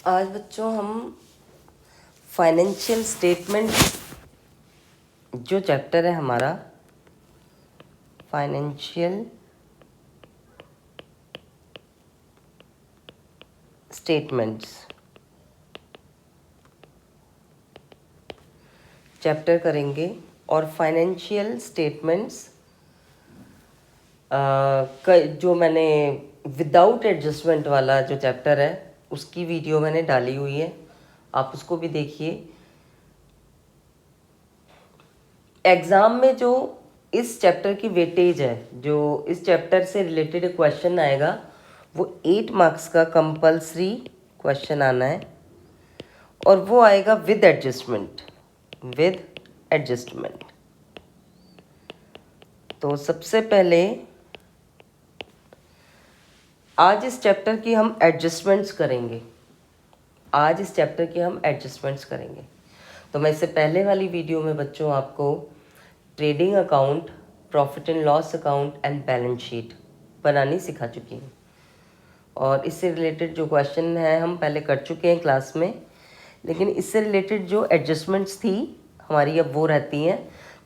आज बच्चों हम फाइनेंशियल स्टेटमेंट जो चैप्टर है हमारा फाइनेंशियल स्टेटमेंट्स चैप्टर करेंगे। और फाइनेंशियल स्टेटमेंट्स जो मैंने विदाउट एडजस्टमेंट वाला जो चैप्टर है उसकी वीडियो मैंने डाली हुई है, आप उसको भी देखिए। एग्ज़ाम में जो इस चैप्टर की वेटेज है, जो इस चैप्टर से रिलेटेड क्वेश्चन आएगा वो 8 मार्क्स का कंपलसरी क्वेश्चन आना है और वो आएगा विद एडजस्टमेंट। तो सबसे पहले आज इस चैप्टर की हम एडजस्टमेंट्स करेंगे। तो मैं इससे पहले वाली वीडियो में बच्चों आपको trading account, profit and loss account and balance sheet बनानी सिखा चुकी हूँ और इससे रिलेटेड जो क्वेश्चन है हम पहले कर चुके हैं क्लास में, लेकिन इससे रिलेटेड जो एडजस्टमेंट्स थी हमारी अब वो रहती हैं।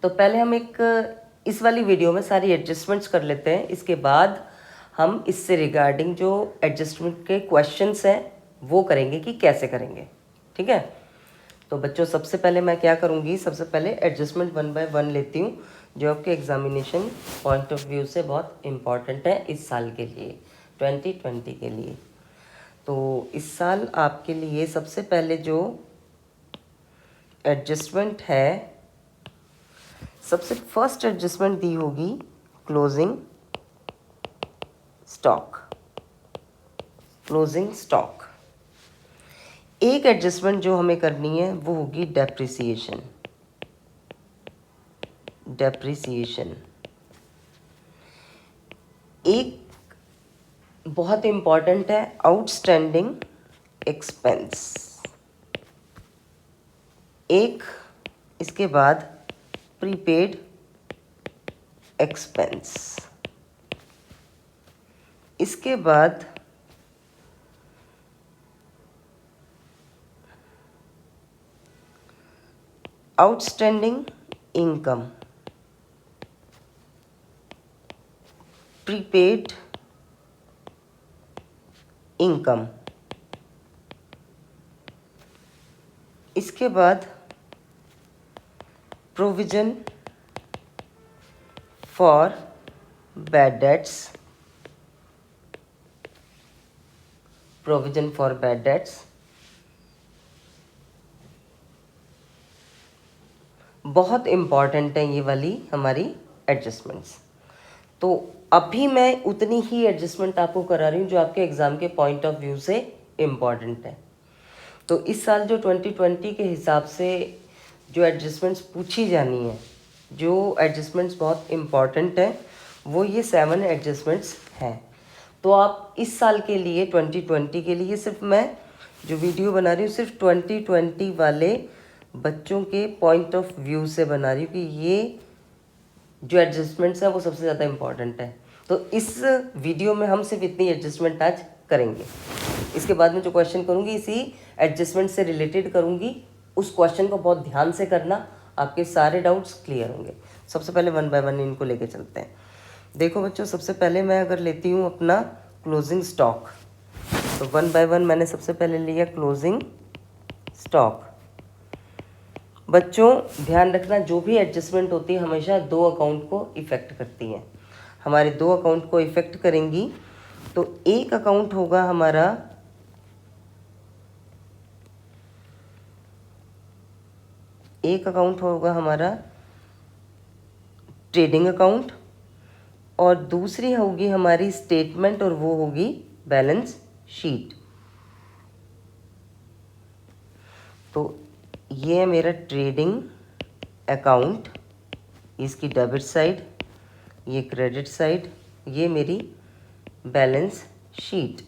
तो पहले हम इस वाली वीडियो में सारी एडजस्टमेंट्स कर लेते हैं, इसके बाद हम इससे रिगार्डिंग जो एडजस्टमेंट के क्वेश्चंस हैं वो करेंगे कि कैसे करेंगे। ठीक है, तो बच्चों सबसे पहले मैं क्या करूँगी, सबसे पहले एडजस्टमेंट 1 बाय 1 लेती हूँ जो आपके एग्जामिनेशन पॉइंट ऑफ व्यू से बहुत इम्पॉर्टेंट है इस साल के लिए, 2020 के लिए। तो इस साल आपके लिए सबसे पहले जो एडजस्टमेंट है, सबसे फर्स्ट एडजस्टमेंट दी होगी क्लोजिंग स्टॉक। एक एडजस्टमेंट जो हमें करनी है वो होगी डेप्रिसिएशन। एक बहुत इम्पॉर्टेंट है आउटस्टैंडिंग एक्सपेंस। एक इसके बाद प्रीपेड एक्सपेंस। इसके बाद आउटस्टैंडिंग इनकम, प्रीपेड इनकम। इसके बाद प्रोविजन फॉर बैड डेट्स। बहुत इम्पॉर्टेंट है ये वाली हमारी एडजस्टमेंट्स। तो अभी मैं उतनी ही एडजस्टमेंट आपको करा रही हूँ जो आपके एग्ज़ाम के पॉइंट ऑफ व्यू से इम्पॉर्टेंट है। तो इस साल जो 2020 के हिसाब से जो एडजस्टमेंट्स पूछी जानी है, जो एडजस्टमेंट्स बहुत इम्पॉर्टेंट हैं, वो ये 7 एडजस्टमेंट्स हैं। तो आप इस साल के लिए 2020 के लिए सिर्फ मैं जो वीडियो बना रही हूँ सिर्फ 2020 वाले बच्चों के पॉइंट ऑफ व्यू से बना रही हूँ कि ये जो एडजस्टमेंट्स हैं वो सबसे ज़्यादा इम्पॉर्टेंट है। तो इस वीडियो में हम सिर्फ इतनी एडजस्टमेंट आज करेंगे। इसके बाद में जो क्वेश्चन करूँगी इसी एडजस्टमेंट से रिलेटेड करूँगी, उस क्वेश्चन को बहुत ध्यान से करना, आपके सारे डाउट्स क्लियर होंगे। सबसे पहले 1 बाय 1 इनको लेके चलते हैं। देखो बच्चों, सबसे पहले मैं अगर लेती हूँ अपना क्लोजिंग स्टॉक, तो 1 बाय 1 मैंने सबसे पहले लिया क्लोजिंग स्टॉक। बच्चों ध्यान रखना, जो भी एडजस्टमेंट होती है हमेशा 2 अकाउंट को इफ़ेक्ट करती हैं। हमारे 2 अकाउंट को इफ़ेक्ट करेंगी। तो एक अकाउंट होगा हमारा ट्रेडिंग अकाउंट और दूसरी होगी हमारी स्टेटमेंट और वो होगी बैलेंस शीट। तो ये है मेरा ट्रेडिंग अकाउंट, इसकी डेबिट साइड, ये क्रेडिट साइड, ये मेरी बैलेंस शीट।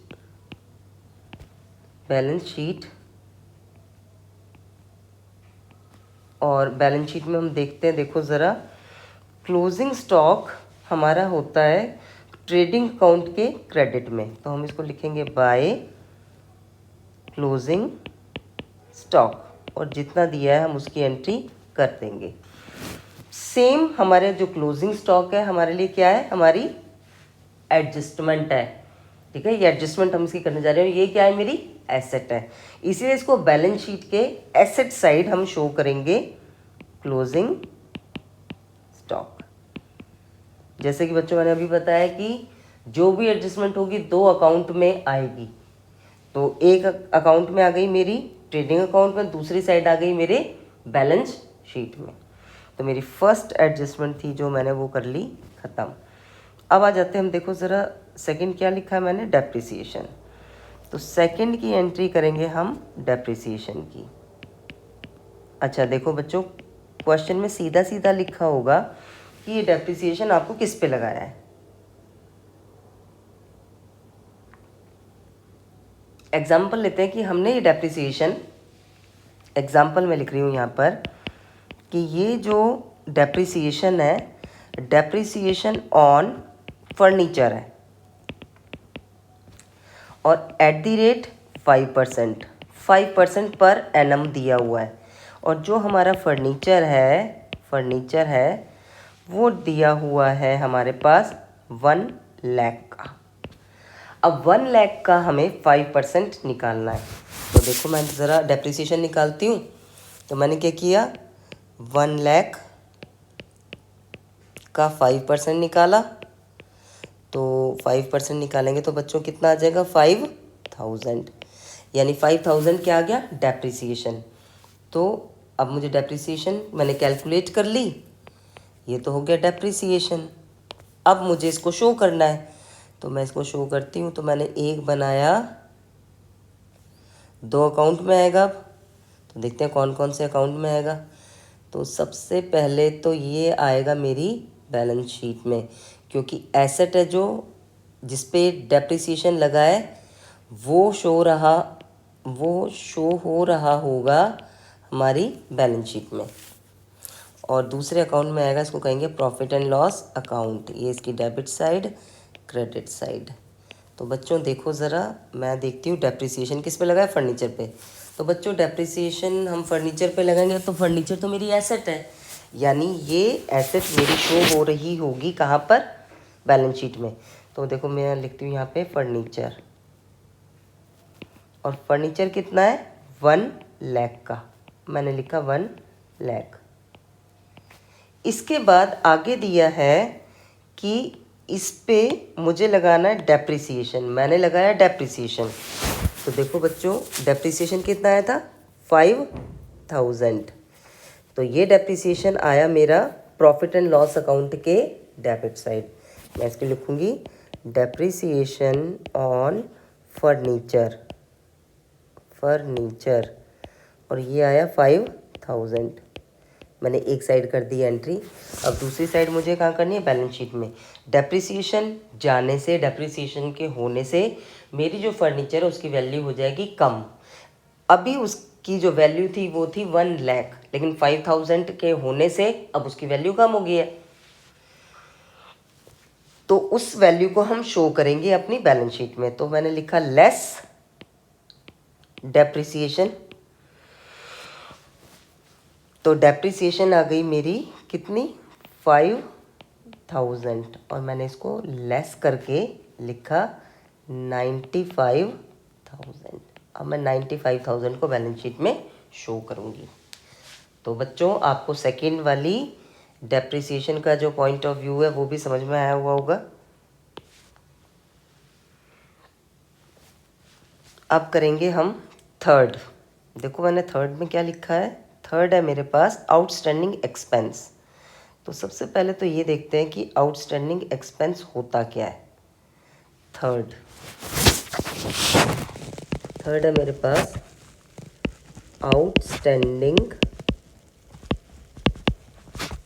और बैलेंस शीट में हम देखते हैं, देखो ज़रा, क्लोजिंग स्टॉक हमारा होता है ट्रेडिंग अकाउंट के क्रेडिट में, तो हम इसको लिखेंगे बाय क्लोजिंग स्टॉक और जितना दिया है हम उसकी एंट्री कर देंगे। सेम हमारे जो क्लोजिंग स्टॉक है हमारे लिए क्या है, हमारी एडजस्टमेंट है। ठीक है, ये एडजस्टमेंट हम इसकी करने जा रहे हैं। ये क्या है, मेरी एसेट है, इसीलिए इसको बैलेंस शीट के एसेट साइड हम शो करेंगे क्लोजिंग स्टॉक। जैसे कि बच्चों मैंने अभी बताया कि जो भी एडजस्टमेंट होगी दो अकाउंट में आएगी। तो एक अकाउंट में आ गई मेरी ट्रेडिंग अकाउंट में, दूसरी साइड आ गई मेरे बैलेंस शीट में। तो मेरी फर्स्ट एडजस्टमेंट थी जो मैंने वो कर ली ख़त्म। अब आ जाते हैं हम, देखो ज़रा सेकंड क्या लिखा है मैंने, डेप्रिसिएशन। तो सेकंड की एंट्री करेंगे हम डेप्रिसिएशन की। अच्छा देखो बच्चों, क्वेश्चन में सीधा सीधा लिखा होगा कि ये डेप्रिसिएशन आपको किस पे लगाया है। एग्जाम्पल लेते हैं कि हमने ये डेप्रिसिएशन, एग्जाम्पल में लिख रही हूँ यहाँ पर कि ये जो डेप्रिसिएशन है, डेप्रिसिएशन ऑन फर्नीचर है और at the rate 5% per annum दिया हुआ है। और जो हमारा फर्नीचर है वो दिया हुआ है हमारे पास 1 लाख का। अब 1 लाख का हमें 5% निकालना है। तो देखो मैं ज़रा डेप्रिसिएशन निकालती हूँ। तो मैंने क्या किया, 1 लाख का 5% निकाला। तो 5% निकालेंगे तो बच्चों कितना आ जाएगा, 5000। यानी 5000 क्या आ गया, डेप्रिसिएशन। तो अब मुझे डेप्रिसिएशन मैंने कैलकुलेट कर ली, ये तो हो गया डेप्रिसिएशन। अब मुझे इसको शो करना है, तो मैं इसको शो करती हूँ। तो मैंने एक बनाया, दो अकाउंट में आएगा। अब तो देखते हैं कौन कौन से अकाउंट में आएगा। तो सबसे पहले तो ये आएगा मेरी बैलेंस शीट में, क्योंकि एसेट है जो जिस पे डेप्रिसिएशन लगा है वो शो हो रहा होगा हमारी बैलेंस शीट में। और दूसरे अकाउंट में आएगा, इसको कहेंगे प्रॉफिट एंड लॉस अकाउंट। ये इसकी डेबिट साइड, क्रेडिट साइड। तो बच्चों देखो ज़रा, मैं देखती हूँ डेप्रिसिएशन किस पे लगा है, फर्नीचर पे। तो बच्चों डेप्रिसिएशन हम फर्नीचर पे लगाएंगे, तो फर्नीचर तो मेरी एसेट है, यानी ये एसेट मेरी शो हो रही होगी कहाँ पर, बैलेंस शीट में। तो देखो मैं लिखती हूँ यहाँ पे फर्नीचर, और फर्नीचर कितना है, 1 लाख का। मैंने लिखा 1 लाख। इसके बाद आगे दिया है कि इस पे मुझे लगाना है डेप्रिसिएशन। मैंने लगाया डेप्रिसिएशन। तो देखो बच्चों, डेप्रिसिएशन कितना आया था, 5000। तो ये डेप्रिसिएशन आया मेरा प्रॉफिट एंड लॉस अकाउंट के डेबिट साइड। मैं इसके लिखूंगी डेप्रिसिएशन ऑन फर्नीचर, और ये आया 5000। मैंने एक साइड कर दी एंट्री। अब दूसरी साइड मुझे कहाँ करनी है, बैलेंस शीट में। डेप्रिसिएशन जाने से, डेप्रिसिएशन के होने से मेरी जो फर्नीचर है उसकी वैल्यू हो जाएगी कम। अभी उसकी जो वैल्यू थी वो थी 1 लाख, लेकिन 5000 के होने से अब उसकी वैल्यू कम हो गई है। तो उस वैल्यू को हम शो करेंगे अपनी बैलेंस शीट में। तो मैंने लिखा लेस डेप्रिसिएशन। तो डेप्रिसिएशन आ गई मेरी कितनी, 5000, और मैंने इसको लेस करके लिखा 95000। अब मैं 95000 को बैलेंस शीट में शो करूँगी। तो बच्चों आपको सेकेंड वाली डेप्रिसिएशन का जो पॉइंट ऑफ व्यू है वो भी समझ में आया हुआ होगा। अब करेंगे हम थर्ड। देखो मैंने थर्ड में क्या लिखा है, थर्ड है मेरे पास आउटस्टैंडिंग एक्सपेंस। तो सबसे पहले तो ये देखते हैं कि आउटस्टैंडिंग एक्सपेंस होता क्या है। थर्ड है मेरे पास आउटस्टैंडिंग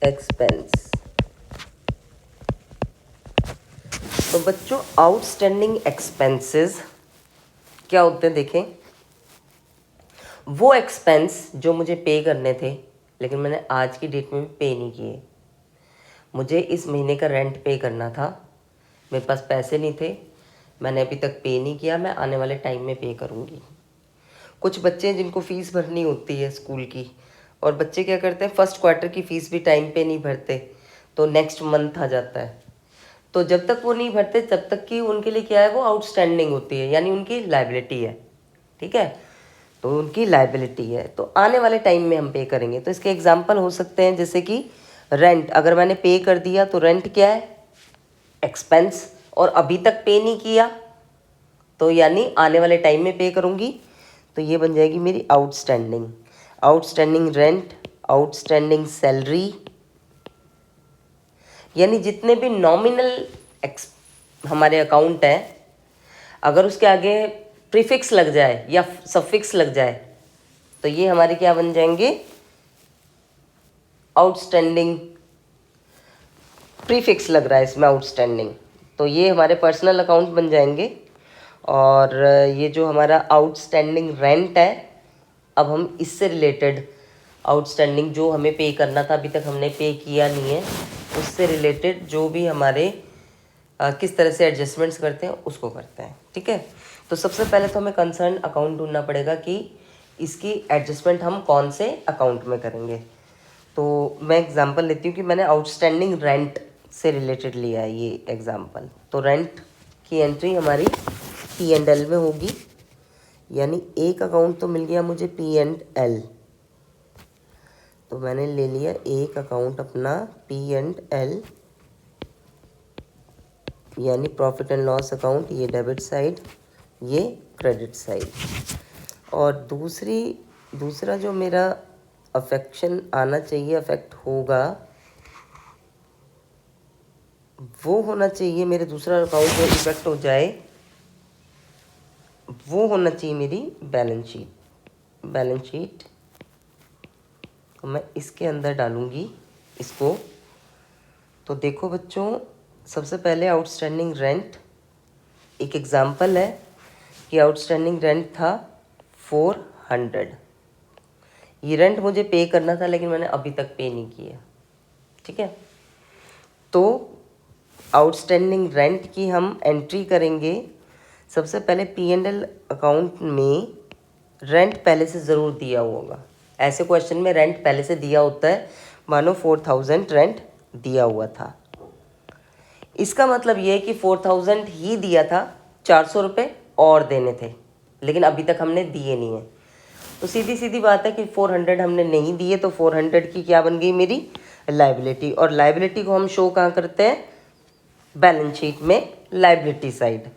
एक्सपेंस। तो बच्चों आउटस्टैंडिंग एक्सपेंसेस क्या होते हैं, देखें। वो एक्सपेंस जो मुझे पे करने थे लेकिन मैंने आज की डेट में भी पे नहीं किए। मुझे इस महीने का रेंट पे करना था, मेरे पास पैसे नहीं थे, मैंने अभी तक पे नहीं किया, मैं आने वाले टाइम में पे करूँगी। कुछ बच्चे हैं जिनको फ़ीस भरनी होती है स्कूल की, और बच्चे क्या करते हैं फर्स्ट क्वार्टर की फ़ीस भी टाइम पे नहीं भरते, तो नेक्स्ट मंथ आ जाता है। तो जब तक वो नहीं भरते तब तक की उनके लिए क्या है, वो आउटस्टैंडिंग होती है, यानी उनकी लाइबिलिटी है। ठीक है, तो उनकी लाइबिलिटी है, तो आने वाले टाइम में हम पे करेंगे। तो इसके एग्जांपल हो सकते हैं जैसे कि रेंट, अगर मैंने पे कर दिया तो रेंट क्या है, एक्सपेंस, और अभी तक पे नहीं किया तो यानी आने वाले टाइम में पे करूँगी, तो ये बन जाएगी मेरी outstanding. Outstanding rent, outstanding salary, यानी जितने भी नॉमिनल हमारे अकाउंट हैं, अगर उसके आगे प्रीफिक्स लग जाए या सफिक्स लग जाए तो ये हमारे क्या बन जाएंगे, आउटस्टैंडिंग। प्रीफिक्स लग रहा है इसमें आउटस्टैंडिंग, तो ये हमारे पर्सनल अकाउंट बन जाएंगे। और ये जो हमारा आउटस्टैंडिंग रेंट है, अब हम इससे रिलेटेड आउटस्टैंडिंग जो हमें पे करना था अभी तक हमने पे किया नहीं है, उससे रिलेटेड जो भी हमारे किस तरह से एडजस्टमेंट्स करते हैं उसको करते हैं। ठीक है, तो सबसे पहले तो हमें कंसर्न अकाउंट ढूंढना पड़ेगा कि इसकी एडजस्टमेंट हम कौन से अकाउंट में करेंगे। तो मैं एग्जांपल लेती हूँ कि मैंने आउटस्टैंडिंग रेंट से रिलेटेड लिया है ये एग्जांपल। तो रेंट की एंट्री हमारी P&L में होगी, यानी एक अकाउंट तो मिल गया मुझे P&L, तो मैंने ले लिया एक अकाउंट अपना P&L, यानी प्रॉफिट एंड लॉस अकाउंट, ये डेबिट साइड, ये क्रेडिट साइड। और दूसरा जो मेरा अफेक्शन आना चाहिए, अफेक्ट होगा, वो होना चाहिए मेरे दूसरा अकाउंट जो इफेक्ट हो जाए, वो होना चाहिए मेरी बैलेंस शीट। बैलेंस शीट तो मैं इसके अंदर डालूंगी इसको। तो देखो बच्चों, सबसे पहले आउटस्टैंडिंग रेंट, एक एग्जांपल है कि आउटस्टैंडिंग रेंट था 400। ये रेंट मुझे पे करना था लेकिन मैंने अभी तक पे नहीं किया। ठीक है, तो आउटस्टैंडिंग रेंट की हम एंट्री करेंगे। सबसे पहले P&L अकाउंट में रेंट पहले से ज़रूर दिया होगा, ऐसे क्वेश्चन में रेंट पहले से दिया होता है। मानो 4000 रेंट दिया हुआ था, इसका मतलब ये है कि 4000 ही दिया था, 400 रुपये और देने थे, लेकिन अभी तक हमने दिए नहीं है। तो सीधी सीधी बात है कि 400 हमने नहीं दिए, तो 400 की क्या बन गई मेरी लाइबिलिटी। और लाइबिलिटी को हम शो कहाँ करते हैं, बैलेंस शीट में लाइबिलिटी साइड।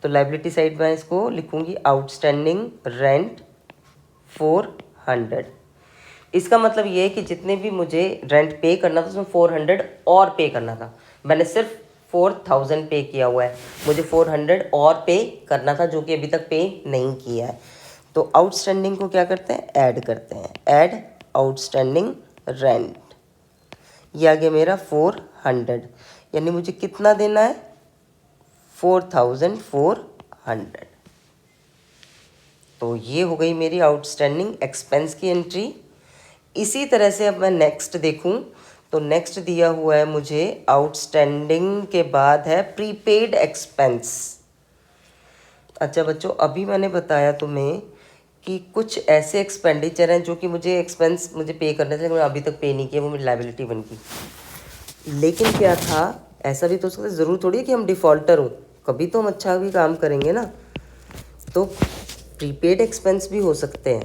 तो लाइबिलिटी साइड में इसको लिखूंगी आउटस्टैंडिंग रेंट 400। इसका मतलब ये है कि जितने भी मुझे रेंट पे करना था उसमें 400 और पे करना था। मैंने सिर्फ 4000 पे किया हुआ है, मुझे 400 और पे करना था जो कि अभी तक पे नहीं किया है। तो आउटस्टैंडिंग को क्या करते हैं, ऐड करते हैं, ऐड आउटस्टैंडिंग रेंट। ये आ गया मेरा 400, यानी मुझे कितना देना है, 4400। तो ये हो गई मेरी आउटस्टैंडिंग एक्सपेंस की एंट्री। इसी तरह से अब मैं नेक्स्ट देखूं तो नेक्स्ट दिया हुआ है मुझे आउटस्टैंडिंग के बाद है प्रीपेड एक्सपेंस। अच्छा बच्चों, अभी मैंने बताया तुम्हें कि कुछ ऐसे एक्सपेंडिचर हैं जो कि मुझे एक्सपेंस मुझे पे करने थे लेकिन अभी तक पे नहीं किया, वो मेरी लाइबिलिटी बन गई। लेकिन क्या था, ऐसा भी तो सकता है, ज़रूर थोड़ी है कि हम डिफ़ॉल्टर हों, कभी तो हम अच्छा भी काम करेंगे ना। तो प्रीपेड एक्सपेंस भी हो सकते हैं,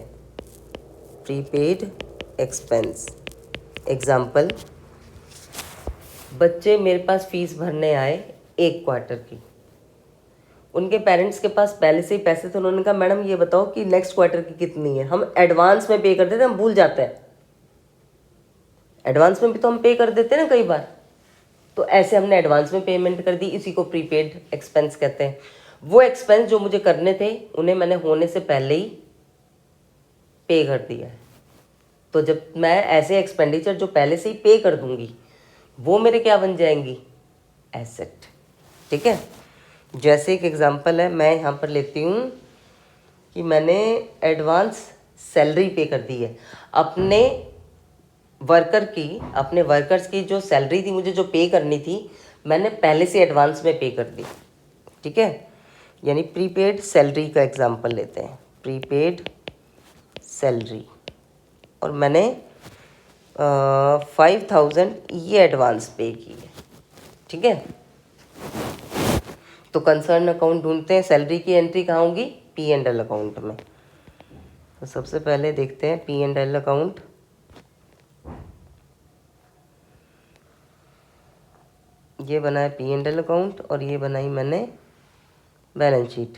प्रीपेड एक्सपेंस। एग्जाम्पल, बच्चे मेरे पास फ़ीस भरने आए एक क्वार्टर की, उनके पेरेंट्स के पास पहले से ही पैसे थे, उन्होंने कहा मैडम ये बताओ कि नेक्स्ट क्वार्टर की कितनी है। हम एडवांस में पे कर देते हैं, हम भूल जाते हैं, एडवांस में भी तो हम पे कर देते हैं ना कई बार। तो ऐसे हमने एडवांस में पेमेंट कर दी, इसी को प्रीपेड एक्सपेंस कहते हैं। वो एक्सपेंस जो मुझे करने थे उन्हें मैंने होने से पहले ही पे कर दिया है। तो जब मैं ऐसे एक्सपेंडिचर जो पहले से ही पे कर दूंगी वो मेरे क्या बन जाएंगी, एसेट। ठीक है, जैसे एक एग्जांपल है, मैं यहाँ पर लेती हूँ कि मैंने एडवांस सैलरी पे कर दी है अपने वर्कर्स की जो सैलरी थी मुझे जो पे करनी थी, मैंने पहले से एडवांस में पे कर दी। ठीक है, यानी प्रीपेड सैलरी का एग्जांपल लेते हैं, प्रीपेड सैलरी, और मैंने 5000 ये एडवांस पे की है। ठीक है, तो कंसर्न अकाउंट ढूंढते हैं। सैलरी की एंट्री कहाँ होगी? P&L अकाउंट में। तो सबसे पहले देखते हैं P&L अकाउंट। ये बना है P&L अकाउंट और ये बनाई मैंने बैलेंस शीट।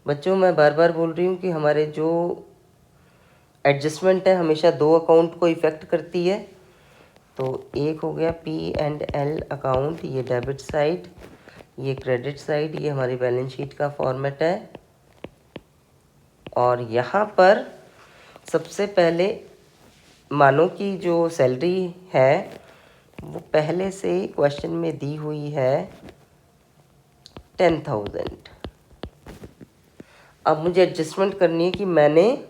बच्चों, मैं बार बार बोल रही हूँ कि हमारे जो एडजस्टमेंट है हमेशा दो अकाउंट को इफ़ेक्ट करती है। तो एक हो गया P&L अकाउंट, ये डेबिट साइड, ये क्रेडिट साइड, ये हमारी बैलेंस शीट का फॉर्मेट है। और यहाँ पर सबसे पहले मानो कि जो सैलरी है वो पहले से क्वेश्चन में दी हुई है 10,000। अब मुझे एडजस्टमेंट करनी है कि मैंने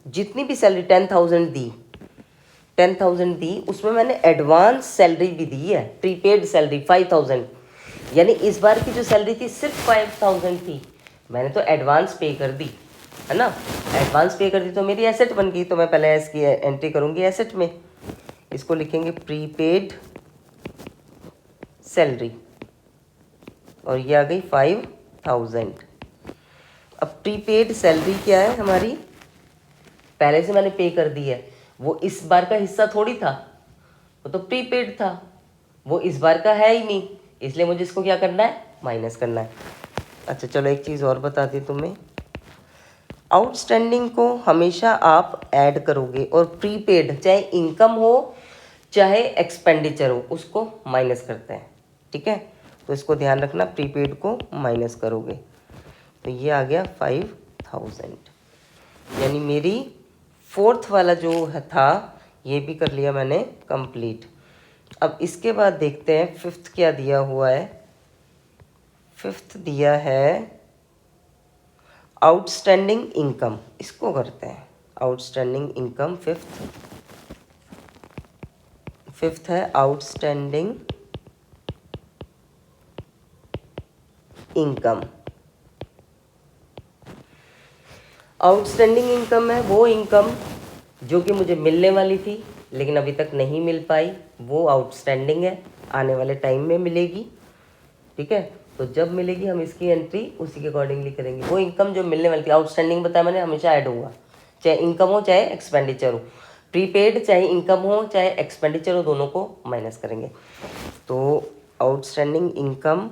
जितनी भी सैलरी 10,000 दी उसमें मैंने एडवांस सैलरी भी दी है, प्रीपेड सैलरी 5,000। यानी इस बार की जो सैलरी थी सिर्फ 5,000 थी, मैंने तो एडवांस पे कर दी, है ना। एडवांस पे कर दी तो मेरी एसेट बन गई। तो मैं पहले इसकी एंट्री करूँगी एसेट में, इसको लिखेंगे प्रीपेड सैलरी, और ये आ गई 5,000। अब प्रीपेड सैलरी क्या है हमारी? पहले से मैंने पे कर दी है, वो इस बार का हिस्सा थोड़ी था, वो तो प्रीपेड था, वो इस बार का है ही नहीं, इसलिए मुझे इसको क्या करना है? माइनस करना है। अच्छा चलो एक चीज़ और बता दी तुम्हें, आउटस्टैंडिंग को हमेशा आप ऐड करोगे और प्रीपेड चाहे इनकम हो चाहे एक्सपेंडिचर हो उसको माइनस करते हैं। ठीक है, तो इसको ध्यान रखना, प्रीपेड को माइनस करोगे। तो ये आ गया 5,000, यानी मेरी फोर्थ वाला जो था ये भी कर लिया मैंने कंप्लीट। अब इसके बाद देखते हैं फिफ्थ क्या दिया हुआ है। फिफ्थ दिया है आउटस्टैंडिंग इनकम, इसको करते हैं आउटस्टैंडिंग इनकम। फिफ्थ है आउटस्टैंडिंग इनकम। आउटस्टैंडिंग इनकम है वो इनकम जो कि मुझे मिलने वाली थी लेकिन अभी तक नहीं मिल पाई, वो आउटस्टैंडिंग है, आने वाले टाइम में मिलेगी। ठीक है, तो जब मिलेगी हम इसकी एंट्री उसी के अकॉर्डिंगली करेंगे। वो इनकम जो मिलने वाली थी, आउटस्टैंडिंग बताया मैंने, हमेशा ऐड होगा, चाहे इनकम हो चाहे एक्सपेंडिचर हो। प्रीपेड चाहे इनकम हो चाहे एक्सपेंडिचर हो, दोनों को माइनस करेंगे। तो आउटस्टैंडिंग इनकम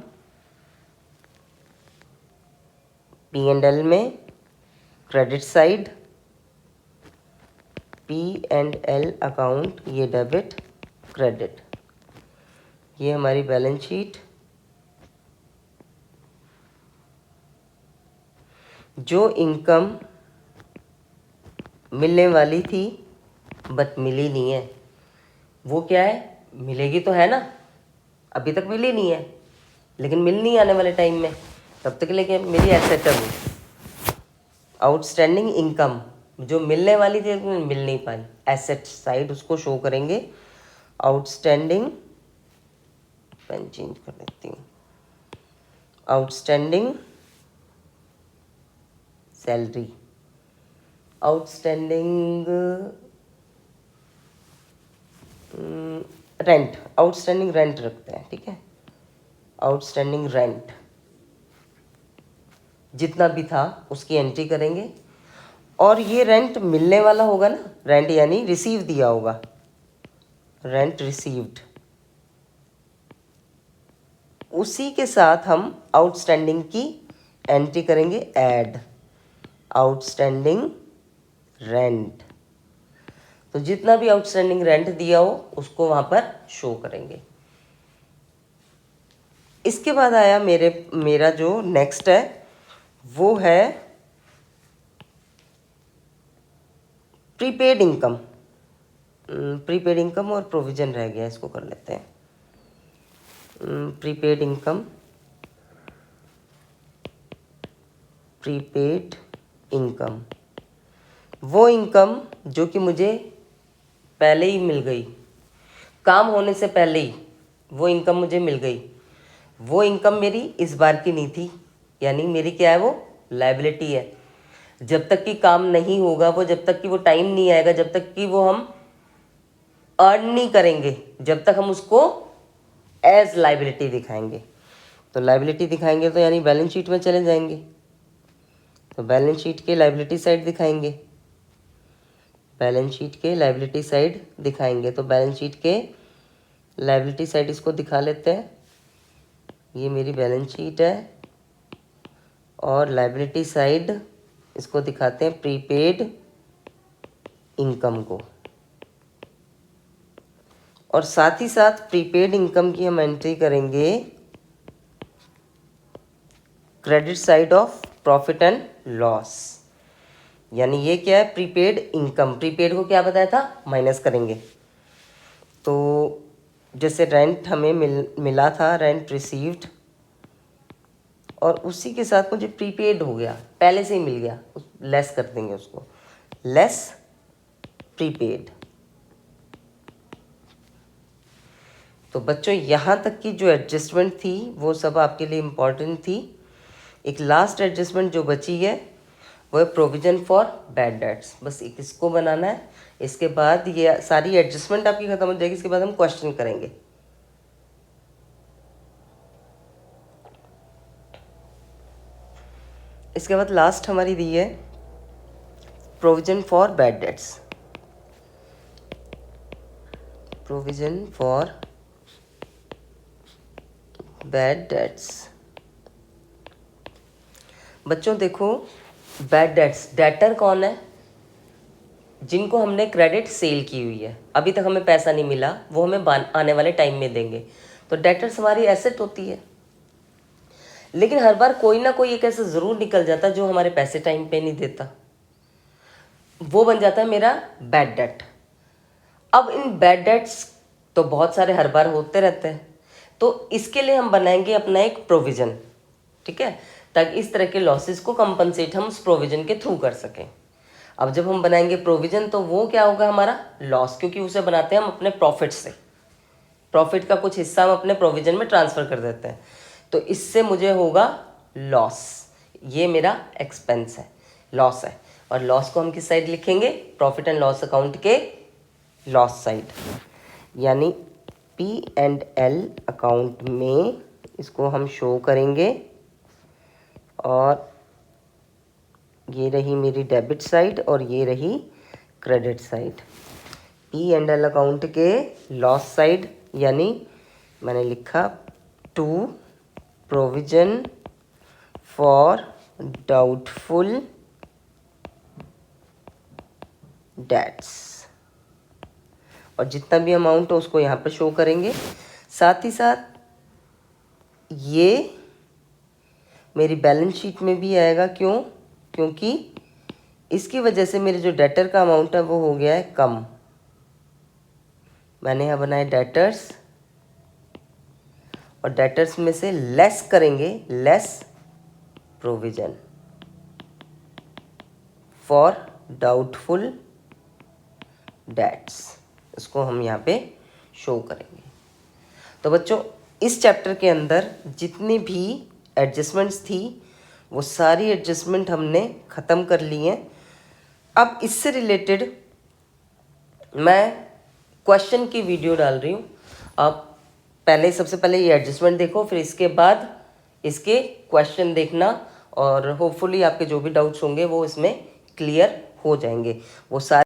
P&L में, क्रेडिट साइड P&L अकाउंट, ये डेबिट क्रेडिट, ये हमारी बैलेंस शीट। जो इनकम मिलने वाली थी बट मिली नहीं है, वो क्या है? मिलेगी तो है ना, अभी तक मिली नहीं है लेकिन मिलनी आने वाले टाइम में, तब तक लेके मेरी एसेट है वो। आउटस्टैंडिंग इनकम जो मिलने वाली थी लेकिन मिल नहीं पाई, एसेट साइड उसको शो करेंगे। आउटस्टैंडिंग, पेन चेंज कर देती हूँ, outstanding salary, outstanding rent, outstanding rent रखते हैं। ठीक है, आउटस्टैंडिंग रेंट जितना भी था उसकी एंट्री करेंगे, और ये रेंट मिलने वाला होगा ना, रेंट यानी रिसीव दिया होगा, रेंट रिसीव्ड, उसी के साथ हम आउटस्टैंडिंग की एंट्री करेंगे, ऐड आउटस्टैंडिंग रेंट। तो जितना भी आउटस्टैंडिंग रेंट दिया हो उसको वहां पर शो करेंगे। इसके बाद आया मेरा जो नेक्स्ट है वो है प्रीपेड इनकम। प्रीपेड इनकम और प्रोविजन रह गया, इसको कर लेते हैं। प्रीपेड इनकम, प्रीपेड इनकम वो इनकम जो कि मुझे पहले ही मिल गई, काम होने से पहले ही वो इनकम मुझे मिल गई। वो इनकम मेरी इस बार की नहीं थी, यानी मेरी क्या है, वो लायबिलिटी है। जब तक कि काम नहीं होगा वो, जब तक कि वो टाइम नहीं आएगा, जब तक कि वो हम अर्न नहीं करेंगे, जब तक हम उसको एज लाइबिलिटी दिखाएंगे। तो लाइबिलिटी दिखाएंगे तो यानी बैलेंस शीट में चले जाएंगे, तो बैलेंस शीट के लाइबिलिटी साइड दिखाएंगे, बैलेंस शीट के लाइबिलिटी साइड दिखाएंगे। तो बैलेंस शीट के लाइबिलिटी साइड इसको दिखा लेते हैं। ये मेरी बैलेंस शीट है और लाइबिलिटी साइड इसको दिखाते हैं प्रीपेड इनकम को, और साथ ही साथ प्रीपेड इनकम की हम एंट्री करेंगे credit side of profit and loss. यानी ये क्या है, प्रीपेड इनकम। प्रीपेड को क्या बताया था, माइनस करेंगे। तो जैसे रेंट हमें मिला था, रेंट रिसीव्ड, और उसी के साथ मुझे प्रीपेड हो गया, पहले से ही मिल गया, लेस कर देंगे उसको, लेस प्रीपेड। तो बच्चों यहाँ तक की जो एडजस्टमेंट थी वो सब आपके लिए इम्पॉर्टेंट थी। एक लास्ट एडजस्टमेंट जो बची है वो है प्रोविजन फॉर बैड डेट्स। बस एक इसको बनाना है, इसके बाद ये सारी एडजस्टमेंट आपकी खत्म हो जाएगी। इसके बाद हम क्वेश्चन करेंगे। इसके बाद लास्ट हमारी दी है provision for bad debts. Provision for bad debts. बच्चों देखो, बैड डेट्स, डेटर कौन है, जिनको हमने क्रेडिट सेल की हुई है, अभी तक हमें पैसा नहीं मिला, वो हमें आने वाले टाइम में देंगे। तो डेटर्स हमारी एसेट होती है, लेकिन हर बार कोई ना कोई एक ऐसा ज़रूर निकल जाता जो हमारे पैसे टाइम पे नहीं देता, वो बन जाता है मेरा बैड डेट। अब इन बैड डेट्स तो बहुत सारे हर बार होते रहते हैं, तो इसके लिए हम बनाएंगे अपना एक प्रोविज़न, ठीक है, ताकि इस तरह के लॉसेस को कंपनसेट हम उस प्रोविज़न के थ्रू कर सकें। अब जब हम बनाएंगे प्रोविज़न तो वो क्या होगा, हमारा लॉस, क्योंकि उसे बनाते हैं हम अपने प्रॉफिट से। प्रॉफिट का कुछ हिस्सा हम अपने प्रोविज़न में ट्रांसफ़र कर देते हैं, तो इससे मुझे होगा लॉस। ये मेरा एक्सपेंस है, लॉस है, और लॉस को हम किस साइड लिखेंगे, प्रॉफिट एंड लॉस अकाउंट के लॉस साइड, यानी P&L अकाउंट में इसको हम शो करेंगे। और ये रही मेरी डेबिट साइड और ये रही क्रेडिट साइड। P&L अकाउंट के लॉस साइड, यानी मैंने लिखा to provision for doubtful debts, और जितना भी अमाउंट हो उसको यहाँ पर शो करेंगे। साथ ही साथ ये मेरी बैलेंस शीट में भी आएगा, क्यों, क्योंकि इसकी वजह से मेरे जो डेटर का अमाउंट है वो हो गया है कम। मैंने यहाँ बनाए डेटर्स, और डेटर्स में से लेस करेंगे, less provision for doubtful dates, इसको हम यहाँ पे शो करेंगे। तो बच्चों इस चैप्टर के अंदर जितनी भी एडजस्टमेंट्स थी वो सारी एडजस्टमेंट हमने ख़त्म कर ली हैं। अब इससे रिलेटेड मैं क्वेश्चन की वीडियो डाल रही हूँ। आप पहले, सबसे पहले ये एडजस्टमेंट देखो, फिर इसके बाद इसके क्वेश्चन देखना, और होपफुली आपके जो भी डाउट्स होंगे वो इसमें क्लियर हो जाएंगे। वो सारे